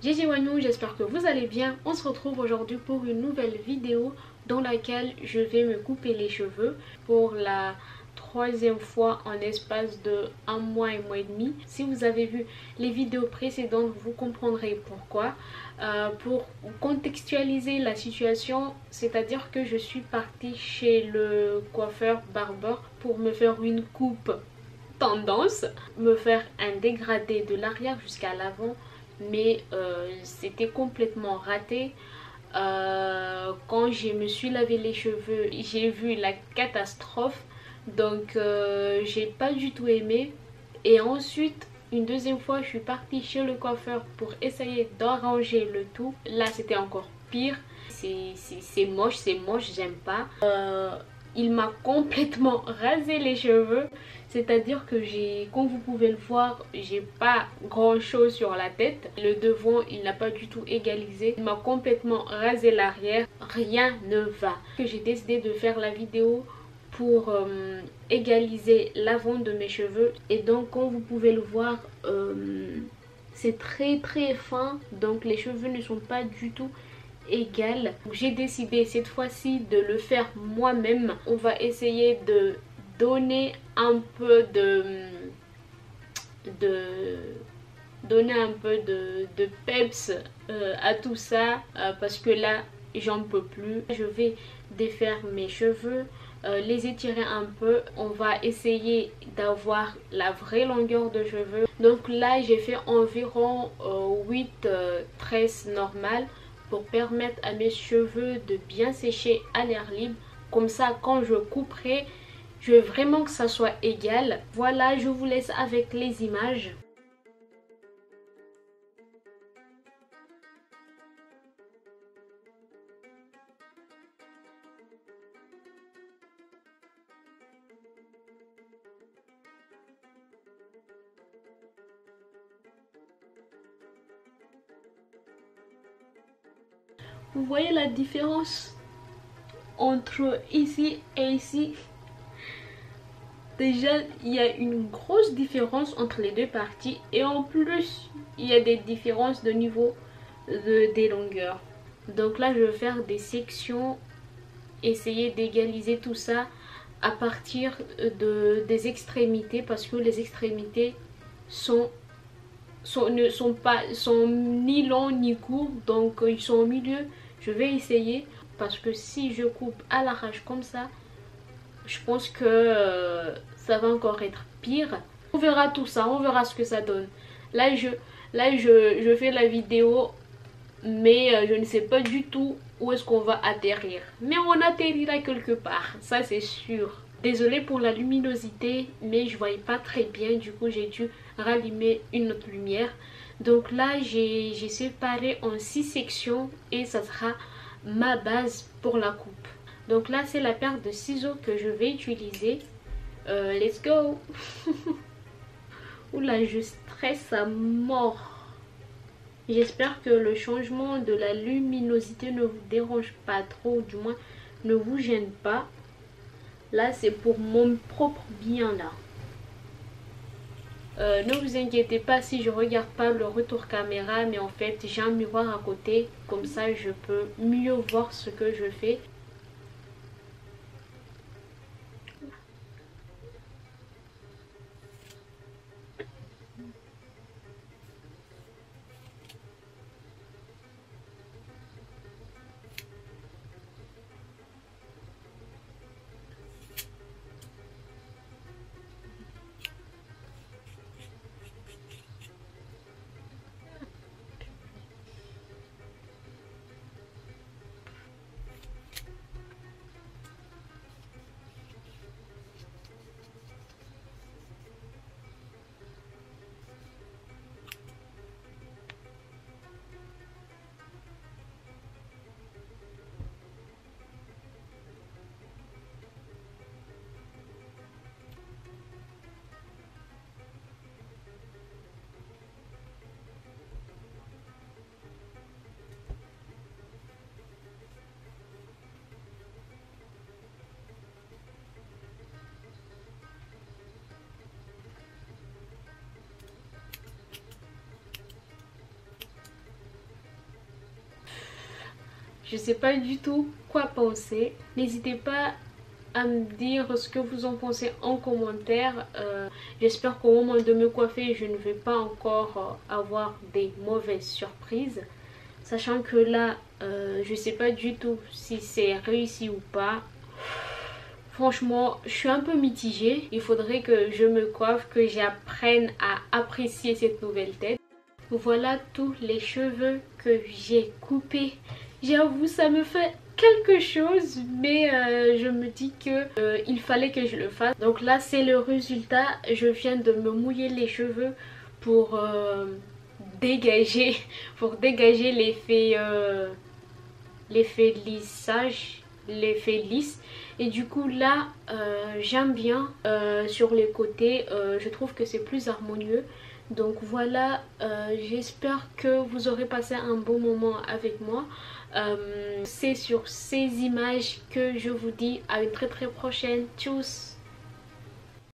Gigi Wagnou, j'espère que vous allez bien. On se retrouve aujourd'hui pour une nouvelle vidéo dans laquelle je vais me couper les cheveux pour la troisième fois en espace de un mois et demi. Si vous avez vu les vidéos précédentes, vous comprendrez pourquoi. Pour contextualiser la situation, c'est-à-dire que je suis partie chez le coiffeur barbeur pour me faire une coupe tendance, me faire un dégradé de l'arrière jusqu'à l'avant, mais c'était complètement raté. Quand je me suis lavé les cheveux, j'ai vu la catastrophe, donc j'ai pas du tout aimé. Et ensuite, une deuxième fois, je suis partie chez le coiffeur pour essayer d'arranger le tout. Là, c'était encore pire. C'est moche, j'aime pas. Il m'a complètement rasé les cheveux, c'est-à-dire que comme vous pouvez le voir, j'ai pas grand chose sur la tête. Le devant, il n'a pas du tout égalisé. Il m'a complètement rasé l'arrière, rien ne va. J'ai décidé de faire la vidéo pour égaliser l'avant de mes cheveux, et donc comme vous pouvez le voir, c'est très fin, donc les cheveux ne sont pas du tout égales. J'ai décidé cette fois-ci de le faire moi-même. On va essayer de donner un peu de peps à tout ça, parce que là j'en peux plus. Je vais défaire mes cheveux, les étirer un peu. On va essayer d'avoir la vraie longueur de cheveux. Donc là j'ai fait environ 8 tresses normales pour permettre à mes cheveux de bien sécher à l'air libre. Comme ça, quand je couperai, je veux vraiment que ça soit égal. Voilà, je vous laisse avec les images. Vous voyez la différence entre ici et ici? Déjà, il y a une grosse différence entre les deux parties, et en plus, il y a des différences de niveau des longueurs. Donc là, je vais faire des sections, essayer d'égaliser tout ça à partir des extrémités, parce que les extrémités ne sont ni longs ni courts, donc ils sont au milieu. Je vais essayer, parce que si je coupe à l'arrache comme ça, je pense que ça va encore être pire. On verra tout ça, on verra ce que ça donne. Là je fais la vidéo, mais je ne sais pas du tout où est-ce qu'on va atterrir. Mais on atterrira quelque part, ça c'est sûr. Désolée pour la luminosité, mais je voyais pas très bien, du coup j'ai dû rallumer une autre lumière. Donc là j'ai séparé en 6 sections, et ça sera ma base pour la coupe. Donc là c'est la paire de ciseaux que je vais utiliser. Let's go. Oula, je stresse à mort. J'espère que le changement de la luminosité ne vous dérange pas trop, ou du moins ne vous gêne pas. Là c'est pour mon propre bien là. Ne vous inquiétez pas si je regarde pas le retour caméra, mais en fait j'ai un miroir à côté, comme ça je peux mieux voir ce que je fais. Je sais pas du tout quoi penser. N'hésitez pas à me dire ce que vous en pensez en commentaire. J'espère qu'au moment de me coiffer, je ne vais pas encore avoir des mauvaises surprises. Sachant que là, je sais pas du tout si c'est réussi ou pas. Franchement, je suis un peu mitigée. Il faudrait que je me coiffe, que j'apprenne à apprécier cette nouvelle tête. Voilà tous les cheveux que j'ai coupés. J'avoue, ça me fait quelque chose, mais je me dis que il fallait que je le fasse. Donc là, c'est le résultat. Je viens de me mouiller les cheveux pour dégager, l'effet lissage, l'effet lisse. Et du coup là, j'aime bien sur les côtés. Je trouve que c'est plus harmonieux. Donc voilà, j'espère que vous aurez passé un bon moment avec moi. C'est sur ces images que je vous dis à une très prochaine. Tchuss!